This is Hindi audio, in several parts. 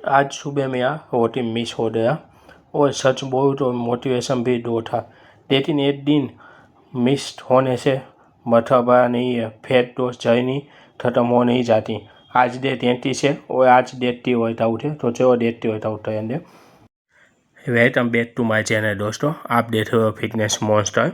आज सुबह में रोटी मिस हो गया और सच बोलूँ तो मोटिवेशन भी दो था, लेकिन एक दिन मिस होने से मतलब नहीं है, फैट लॉस जर्नी खत्म हो नहीं जाती। आज डे 33 है और आज डे 30 वर्कआउट है, तो चलो डे 30 वर्कआउट करेंगे। Welcome back to my channel दोस्तों, आप देख रहे हो फिटनेस मॉन्स्टर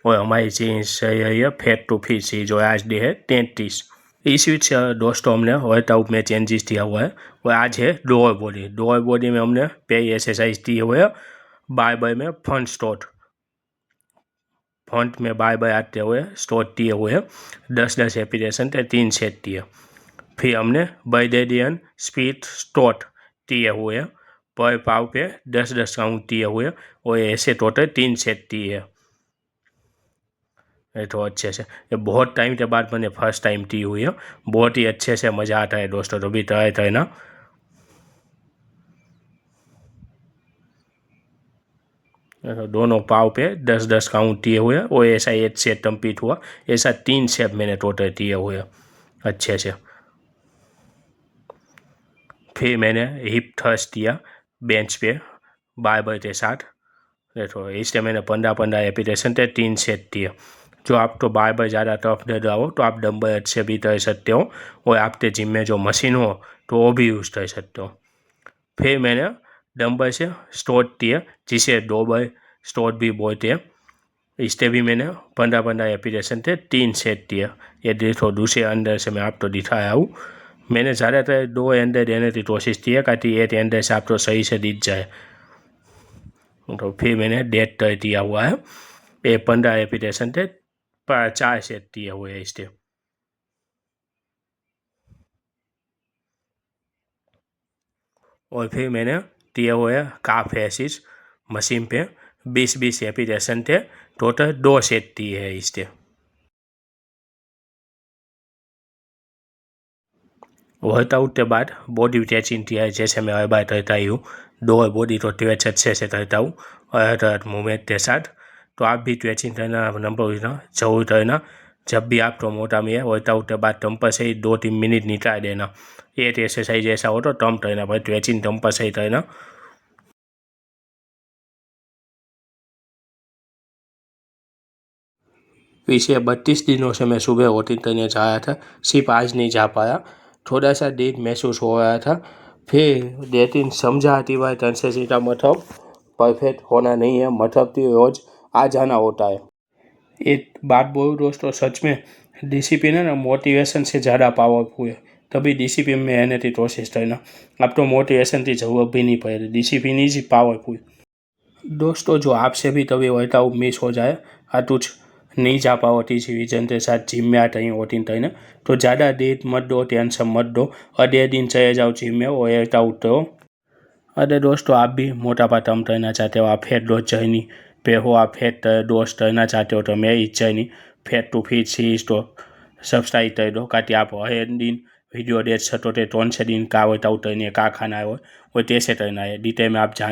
और हमारी सीरीज चल रही है फैट टू फिट सीरीज और आज डे है 33। इस वीक दोस्तों हमने वर्कआउट में चेंजेस किया हुआ है और आज है लोअर बॉडी। लोअर बॉडी में हमने पहली एक्सरसाइज दिए हुए है बारबल में फ्रंट स्क्वाट, फ्रंट में बारबल आते हुए स्क्वाट दिए हुए हैं 10-10 रेपिटेशन के 3 सेट दिए। फिर हमने ब्राज़िलियन स्प्लिट स्क्वाट दिए हुए हैं पर पाव पे 10-10 काउंट दिए हुए और ऐसे टोटल 3 सेट दिए है। तो अच्छे से ये बहुत टाइम के बाद मैंने फर्स्ट टाइम दी हुई है, बहुत ही अच्छे से मज़ा आता है दोस्तों, तो भी ट्राई करना। तो दोनों पाव पे 10-10 काउंट दिए हुए और ऐसा एक सेट कंप्लीट हुआ, ऐसा 3 सेट मैंने टोटल दिए हुए अच्छे से। फिर मैंने हिप थ्रस्ट दिया बेंच पे बारबल के साथ, देखो इससे मैंने 15-15 रेपिटेशन थे 3 सेट दिए। जो आप तो बारबल ज़्यादा टफ दे रहा हो तो आप डंबल अच्छे भी कर सकते हो और आपके जिम में जो मशीन हो तो वो भी यूज़ कर सकते हो। फिर मैंने डंबल से स्क्वाट दिए जिसे डबल स्क्वाट भी बोलते हैं, इससे भी मैंने 15-15 रेपिटेशन थे 3 सेट दिए। ये देखो दूसरे अंदर से मैं आपको दिखाया हूँ, मैंने ज़्यादातर 2 अंदर देने की कोशिश की है ताकि एक अंदर से आपको सही से दिख जाए। तो फिर मैंने डेट कर दिया हुआ है, ये 15 रेपिटेशन थे 4 सेट दिए हुए हैं इसके। और फिर मैंने दिए हुए काफ एक्सरसाइज मशीन पे 20-20 रेपिटेशन थे, टोटल 2 सेट दिए है इसके। वर्कआउट के बाद बॉडी स्ट्रेचिंग किया है, जैसे मैं हर बार करता ही हूँ, दो बॉडी को स्ट्रेच अच्छे से करता हूँ और हर मूवमेंट के साथ। तो आप भी स्ट्रेचिंग करना नंबर जरूर करना। जब भी आप मोटा में है वर्कआउट के बाद कंपल्सरी 2-3 मिनट निकाल देना। एक एक्सरसाइज ऐसा हो तो कम करना, पर स्ट्रेचिंग कंपल्सरी करना। पिछले 32 दिनों से मैं सुबह वॉकिंग करने जा रहा था, सिर्फ आज नहीं जा पाया, थोड़ा सा देर महसूस हो रहा था। फिर लेकिन समझा आती बात कंसिस्टेंसी का मतलब परफेक्ट होना नहीं है, मतलब कि रोज आ जाना होता है। एक बात बोलूँ दोस्तों, सच में डिसिप्लिन है ना मोटिवेशन से ज़्यादा पावरफुल है, तभी डिसिप्लिन में रहने की कोशिश करना। अब तो मोटिवेशन की जरूरत भी नहीं पड़ेगी, डिसिप्लिन इज पावरफुल। दोस्तों जो आपसे भी कभी वर्कआउट मिस हो जाए या कुछ नहीं जा पाओ किसी रीजन के साथ जिम में आता ही वोटिंग करने, तो ज़्यादा देर मत दो, टेंशन मत दो, अगले दिन चले जाओ जिम में और वर्कआउट करो। अरे दोस्तों आप भी मोटापा कम करना चाहते हो, आप फैट लॉस जर्नी पे हो, आप फैट लॉस करना चाहते हो तो मैं इस journey fat to fit series तो सब्सक्राइब कर दो, ताकि आप हर दिन वीडियो देख सको तो कौन से दिन का वर्कआउट करनी है, क्या खाना है और कैसे करना है, डिटेल में आप जान